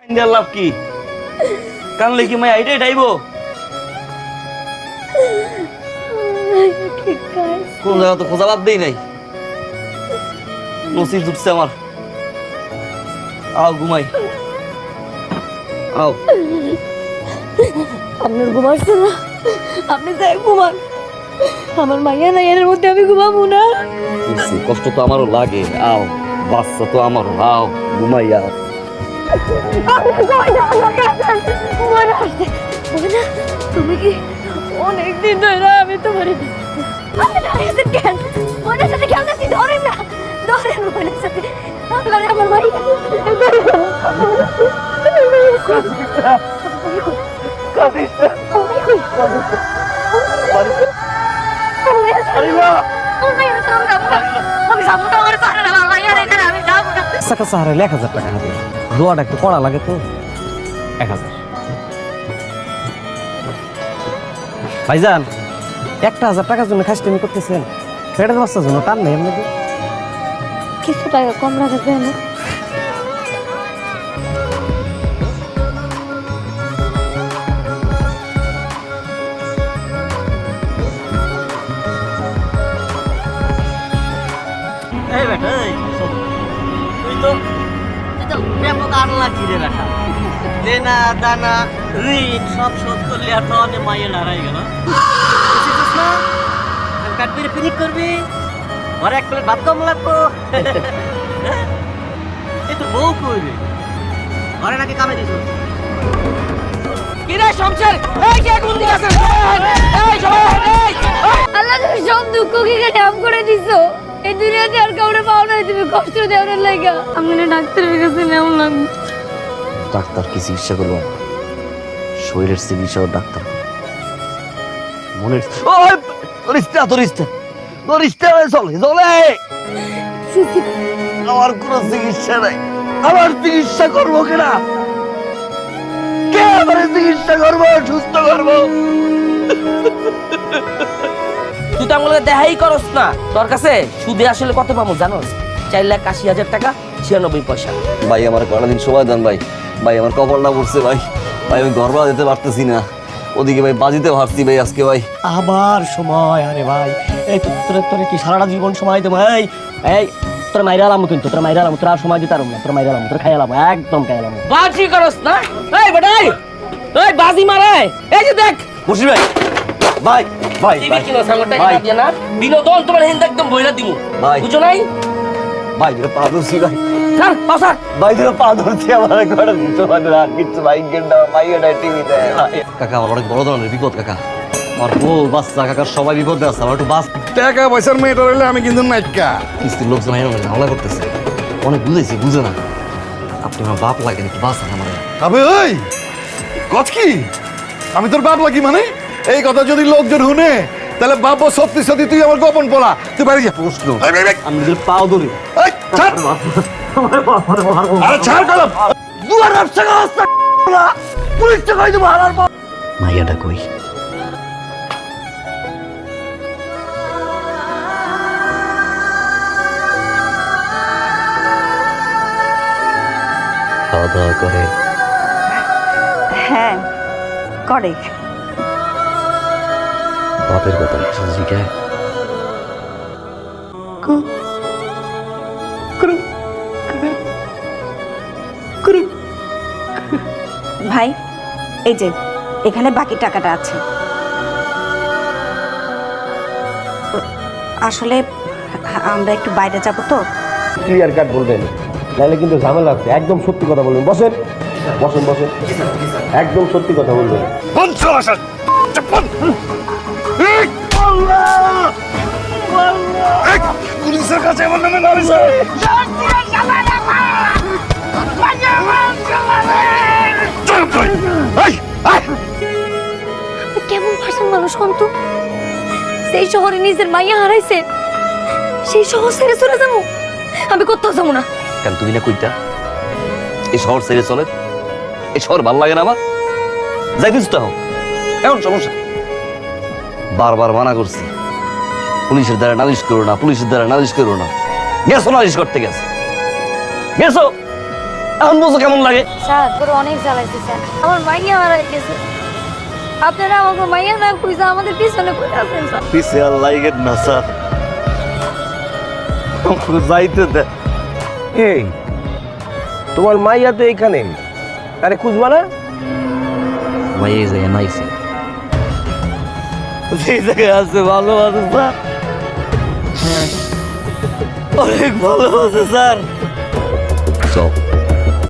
লাভ কি? কানলে কি মাই আইটাই টাইব? কোন জায়গা তো খোঁজা বাদ দেই নাই। নসিব ঢুকছে আমার। আও ঘুমাই, আও। আপনার ঘুমাচ্ছে না, আপনি যাই ঘুমান। আমার মাইয়া নাই, এর মধ্যে আমি ঘুমাবো না। কষ্ট তো আমারও লাগে। আও, বাচ্চা তো আমারও। আও ঘুমাই, আও। তুমি কি অনেকদিন ধরে আমি তোমার মনের সাথে খেলতেছি, ধরেন না, ধরেন মনের সাথে। আমার ভাই কাছে হারাইলে 1000 টাকা হাতে। দোয়াটা একটু কড়া লাগে তো। 1000 ভাইজান, 1000 টাকার জন্য খাসটামি করতেছেন? পেটের বাচ্চার জন্য টান নেই আপনাকে? কিছু টাকা কম রাখা যায় না? এই বেটা, এই তুই তো ব্যাপক আনলা কিরে রাখা। দেনা দানা ঋণ সব শোধ করলে আর তো অনেক মাইয়ে লড়াই গেল। কাটবি পিনিক করবি, ঘরে এক প্লেট ভাত কম লাগবো। এই তো বউ করবি, ঘরে নাকি কামে দিস কিরে সংসার। এই কে কোন দিকে আছেন? এই সবাই, এই আল্লাহ, তুমি সব দুঃখ কি কাম করে দিছো। এই দুনিয়াতে আর কাউরে পাও না, তুমি কষ্ট দেওয়ার লাগা। আমি না ডাক্তারের কাছে নেওয়া লাগবে। ডাক্তার কি চিকিৎসা করবো? শরীরের চিকিৎসা ডাক্তার মনের। আমার কোন চিকিৎসা নাই। আমার চিকিৎসা করবো কিনা? কে আমার চিকিৎসা করবো, সুস্থ করবো? তুই তো আমাকে দেখাই করস না। তোর কাছে সুদে আসলে কত পাবো জানোস? 4,80,000 টাকা 96 পয়সা। ভাই আমার কটা দিন সময় দেন ভাই। ভাই আমার কপালটা পড়ছে ভাই। ভাই আমি ঘর ভাড়া দিতে পারতেছি না। ওদিকে ভাই বাজিতে পারছি ভাই আজকে ভাই। আবার সময়? আরে ভাই, এই তোরে কি সারাটা জীবন সময় দেবো? এই তোর মাইরা আলাম, কিন্তু তোর মাইরা আলাম, তোর আর সময় দিতে পারবো না। তোর মাইরা আলাম, তোর খাই আলাম, একদম খাই আলাম। বাজি করস না? এই বেটাই, এই বাজি মারে। এই যে দেখ বসি ভাই, ভাই ভাই টিভি কিনো সামনে টাকা দিয়ে না, বিনোদন তোমার হিন্দ একদম বইরা দিমু। ভাই বুঝো নাই? ভাই ধরে পা ধরছি ভাই। স্যার পাসার ভাই ধরে পা ধরছি। আমার ঘরে তোমার আর কিছু ভাই গেন্ডা মাইয়াটা টিভি দেয়। কাকা আমার অনেক বড় ধরনের বিপদ কাকা। আমার বউ বাচ্চা কাকার সবাই বিপদে আছে। আমার একটু বাস টাকা পয়সার মেয়েটা রইলে আমি কিন্তু নাইকা। কিস্তির লোকজন হামলা করতেছে। অনেক বুঝেছি, বুঝে না। আপনি আমার বাপ লাগেন, একটু বাঁচান আমার। তবে ওই কত কি আমি তোর বাপ লাগি মানে? এই কথা যদি লোকজন শুনে তাহলে বাপ সত্যি সত্যি তুই আমার গোপন পোলা। তুই বাড়ি যা। প্রশ্ন আমি যদি পাও ধরি। এই, ছাড়। আরে ছাড় কলম। দুয়ার ব্যবসা করছে পুলিশ তো কই দেবো হারার পর। মাইয়াটা কই? খাওয়া দাওয়া করে? হ্যাঁ করে। বাপের কথা জিজ্ঞাসা ভাই এই যে এখানে বাকি টাকাটা আছে। আসলে আমরা একটু বাইরে যাব তো। ক্লিয়ার কাট বলবেন, নাহলে কিন্তু ঝামেলা আছে। একদম সত্যি কথা বলবেন। বসেন বসেন বসেন, একদম সত্যি কথা বলবেন। পুলিশের কাছে আমার নামে নালিশ কেমন ভাষণ মানুষ কন্ত? সেই শহরে নিজের মাইয়া হারাইছে, সেই শহর ছেড়ে চলে যাবো? আমি কোথাও যাবো না। কেন তুমি না কইতা এই শহর ছেড়ে চলে? এই শহর ভালো লাগে না আমার। যাইতেছ তো এমন সমস্যা? বারবার মানা করছি, পুলিশের দ্বারা নালিশ করো না, পুলিশের দ্বারা নালিশ করো না। গেছো নালিশ করতে, গেছো এখন বলছো কেমন লাগে? স্যার তোরা অনেক জ্বালাইছে স্যার, আমার মাইয়া হারাই গেছে। আপনারা আমাকে মাইয়া না খুঁজে আমাদের পিছনে করে আছেন স্যার। পিছে আর লাইগেন না স্যার, আমাকে যাইতে দেন। এই তোমার মাইয়া তো এইখানে, আরে খুঁজবা না? ভাই এই জায়গায় নাই স্যার, যে জায়গায় আছে ভালো আছে স্যার, অনেক ভালো আছে স্যার।